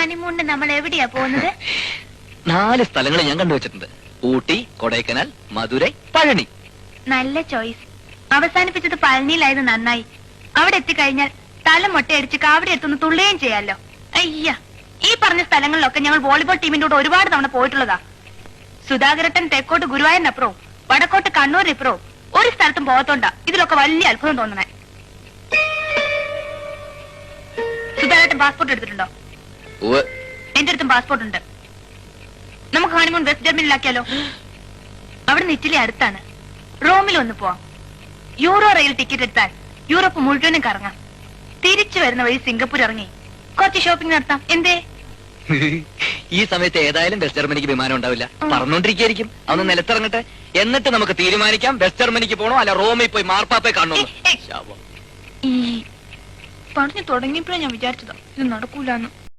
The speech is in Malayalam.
ഹണിമൂണിന് നമ്മൾ എവിടെയാ പോകുന്നത്? 4 സ്ഥലങ്ങൾ ഞാൻ കണ്ടുവച്ചിട്ടുണ്ട്. ഊട്ടി, കൊടൈക്കനാൽ, മധുരൈ, പഴനി. നല്ല ചോയ്സ്. അവസാനിപ്പിച്ചത് പഴനിയിലായത് നന്നായി. അവിടെ എത്തിക്കഴിഞ്ഞാൽ തല മൊട്ടയടിച്ച് കാവടി എത്തുന്ന തുള്ളുകയും ചെയ്യാലോ. അയ്യ, ഈ പറഞ്ഞ സ്ഥലങ്ങളിലൊക്കെ ഞങ്ങൾ വോളിബോൾ ടീമിന്റെ കൂടെ ഒരുപാട് തവണ പോയിട്ടുള്ളതാ. സുധാകരട്ടൻ തെക്കോട്ട് ഗുരുവായൂരിനപ്പുറവും വടക്കോട്ട് കണ്ണൂരിനപ്പുറവും ഒരു സ്ഥലത്തും പോകത്തോണ്ടാ ഇതിലൊക്കെ വലിയ അത്ഭുതം തോന്നണേ. സുധാകരട്ടൻ പാസ്പോർട്ട് എടുത്തിട്ടുണ്ടോ? എന്റെ അടുത്തും പാസ്പോർട്ട് ഉണ്ട്. നമുക്ക് ഹണിമൂൺ വെസ്റ്റ് ജർമ്മനിയിലാക്കിയാലോ? അവിടെ നിന്ന് ഇറ്റലി അടുത്താണ്. റോമിൽ ഒന്ന് പോവാം. യൂറോ റെയിൽ ടിക്കറ്റ് എടുത്താൽ യൂറോപ്പ് മുഴുവനും കറങ്ങാം. തിരിച്ചു വരുന്ന വഴി സിംഗപ്പൂർ ഇറങ്ങി കുറച്ച് ഷോപ്പിംഗ് നടത്താം. എന്തേ? ഈ സമയത്ത് ഏതായാലും വെസ്റ്റ് ജർമ്മനിക്ക് വിമാനം ഉണ്ടാവില്ല. പറന്നോണ്ടിരിക്കും. അതൊന്ന് നിലത്തിറങ്ങട്ടെ, എന്നിട്ട് നമുക്ക് തീരുമാനിക്കാം വെസ്റ്റ് ജർമ്മനിക്ക് പോകണോ അല്ല റോമിൽ പോയി മാർപ്പാപ്പയെ കാണണോ. ഈ പറഞ്ഞു തുടങ്ങിയപ്പോഴേ ഞാൻ വിചാരിച്ചതാ ഇത് നടക്കൂലെന്ന്.